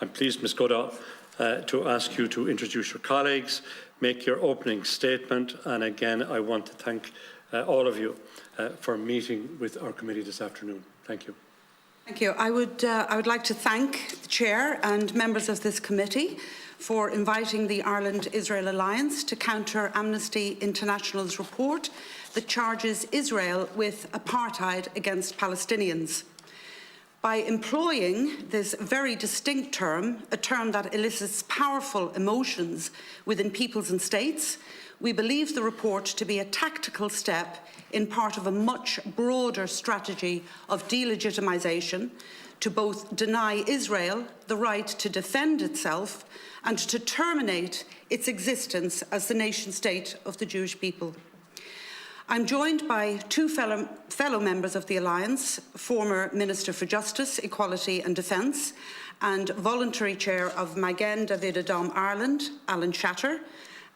I'm pleased, Ms Goodall, to ask you to introduce your colleagues, make your opening statement, and again I want to thank all of you for meeting with our committee this afternoon. Thank you. Thank you. I would like to thank the Chair and members of this committee for inviting the Ireland-Israel Alliance to counter Amnesty International's report that charges Israel with apartheid against Palestinians. By employing this very distinct term, a term that elicits powerful emotions within peoples and states, we believe the report to be a tactical step in part of a much broader strategy of delegitimisation to both deny Israel the right to defend itself and to terminate its existence as the nation-state of the Jewish people. I'm joined by two fellow members of the Alliance, former Minister for Justice, Equality and Defence, and voluntary chair of Magen Adom Ireland, Alan Shatter,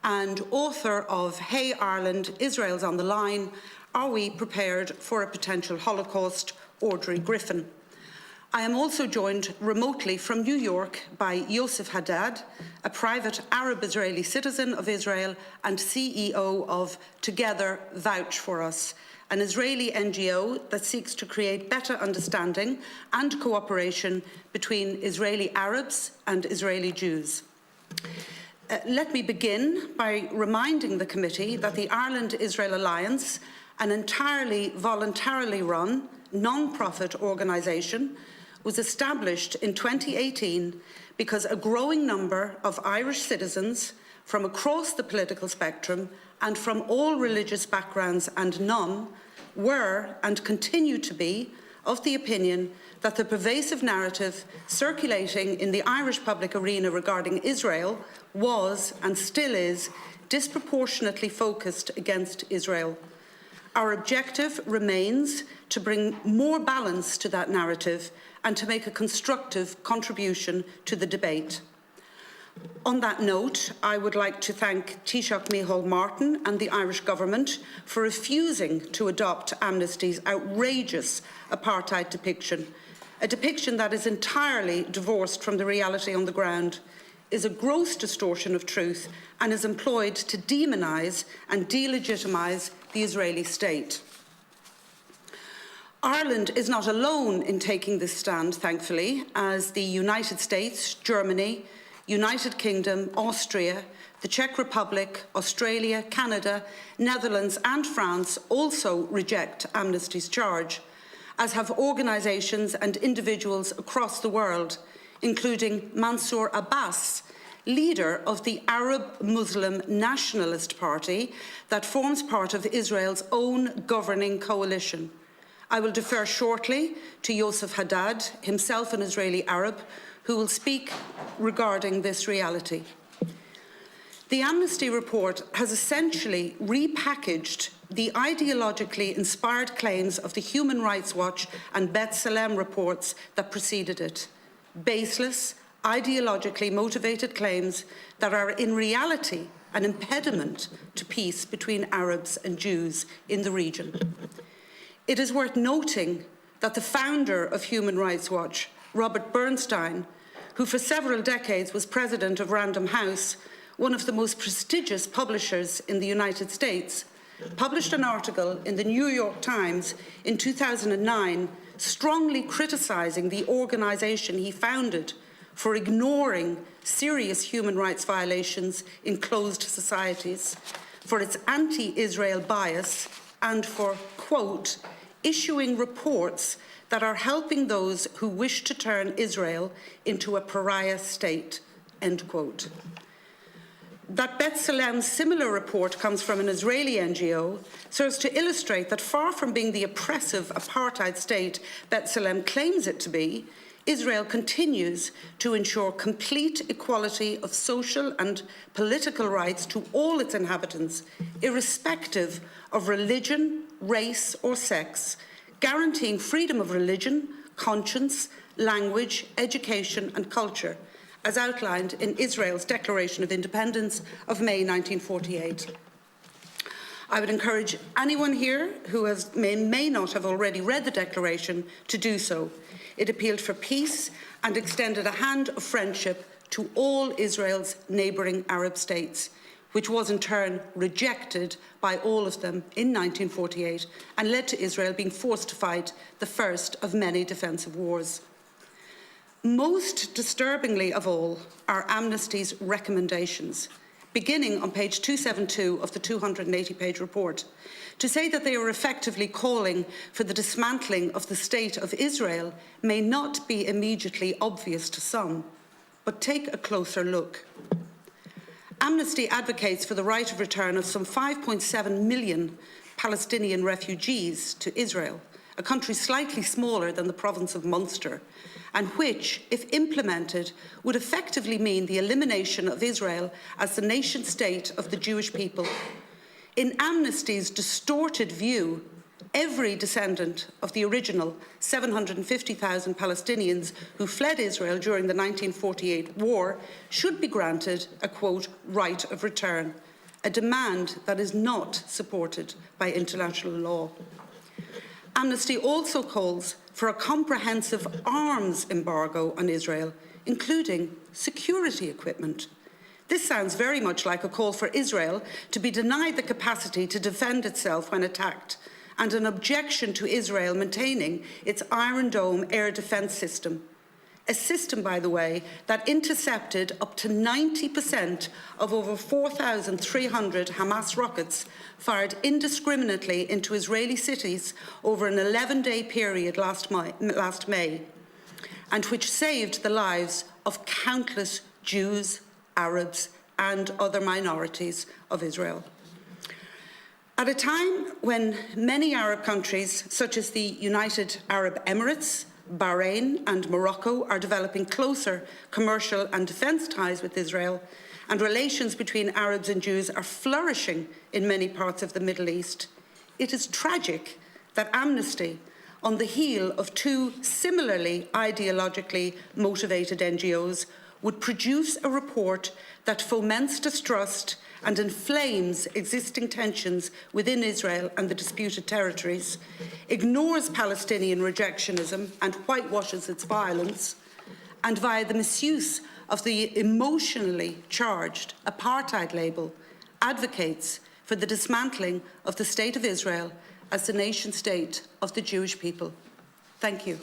and author of Hey Ireland, Israel's on the Line, Are We Prepared for a Potential Holocaust, Audrey Griffin. I am also joined remotely from New York by Yousef Haddad, a private Arab-Israeli citizen of Israel and CEO of Together Vouch for Us, an Israeli NGO that seeks to create better understanding and cooperation between Israeli Arabs and Israeli Jews. Let me begin by reminding the committee that the Ireland-Israel Alliance, an entirely voluntarily run, non-profit organisation, was established in 2018 because a growing number of Irish citizens from across the political spectrum and from all religious backgrounds and none were and continue to be of the opinion that the pervasive narrative circulating in the Irish public arena regarding Israel was and still is disproportionately focused against Israel. Our objective remains to bring more balance to that narrative and to make a constructive contribution to the debate. On that note, I would like to thank Taoiseach Micheál Martin and the Irish Government for refusing to adopt Amnesty's outrageous apartheid depiction, a depiction that is entirely divorced from the reality on the ground, is a gross distortion of truth and is employed to demonise and delegitimise the Israeli state. Ireland is not alone in taking this stand, thankfully, as the United States, Germany, United Kingdom, Austria, the Czech Republic, Australia, Canada, Netherlands and France also reject Amnesty's charge, as have organisations and individuals across the world, including Mansour Abbas, leader of the Arab Muslim Nationalist Party that forms part of Israel's own governing coalition. I will defer shortly to Yousef Haddad, himself an Israeli Arab, who will speak regarding this reality. The Amnesty report has essentially repackaged the ideologically inspired claims of the Human Rights Watch and B'Tselem reports that preceded it. Baseless, ideologically motivated claims that are in reality an impediment to peace between Arabs and Jews in the region. It is worth noting that the founder of Human Rights Watch, Robert Bernstein, who for several decades was president of Random House, one of the most prestigious publishers in the United States, published an article in the New York Times in 2009 strongly criticising the organisation he founded for ignoring serious human rights violations in closed societies, for its anti-Israel bias, and for, quote, issuing reports that are helping those who wish to turn Israel into a pariah state, end quote. That B'Tselem's similar report comes from an Israeli NGO serves to illustrate that far from being the oppressive apartheid state B'Tselem claims it to be, Israel continues to ensure complete equality of social and political rights to all its inhabitants, irrespective of religion, race or sex, guaranteeing freedom of religion, conscience, language, education and culture, as outlined in Israel's Declaration of Independence of May 1948. I would encourage anyone here who may not have already read the Declaration to do so. It appealed for peace and extended a hand of friendship to all Israel's neighbouring Arab states, which was in turn rejected by all of them in 1948 and led to Israel being forced to fight the first of many defensive wars. Most disturbingly of all are Amnesty's recommendations, beginning on page 272 of the 280-page report, to say that they are effectively calling for the dismantling of the State of Israel may not be immediately obvious to some, but take a closer look. Amnesty advocates for the right of return of some 5.7 million Palestinian refugees to Israel, a country slightly smaller than the province of Munster, and which, if implemented, would effectively mean the elimination of Israel as the nation-state of the Jewish people. In Amnesty's distorted view, every descendant of the original 750,000 Palestinians who fled Israel during the 1948 war should be granted a, quote, right of return, a demand that is not supported by international law. Amnesty also calls for a comprehensive arms embargo on Israel, including security equipment. This sounds very much like a call for Israel to be denied the capacity to defend itself when attacked, and an objection to Israel maintaining its Iron Dome air defence system. A system, by the way, that intercepted up to 90% of over 4,300 Hamas rockets fired indiscriminately into Israeli cities over an 11-day period last May, and which saved the lives of countless Jews, Arabs, and other minorities of Israel. At a time when many Arab countries, such as the United Arab Emirates, Bahrain and Morocco, are developing closer commercial and defence ties with Israel, and relations between Arabs and Jews are flourishing in many parts of the Middle East, it is tragic that Amnesty, on the heel of two similarly ideologically motivated NGOs, would produce a report that foments distrust and inflames existing tensions within Israel and the disputed territories, ignores Palestinian rejectionism and whitewashes its violence, and via the misuse of the emotionally charged apartheid label, advocates for the dismantling of the State of Israel as the nation-state of the Jewish people. Thank you.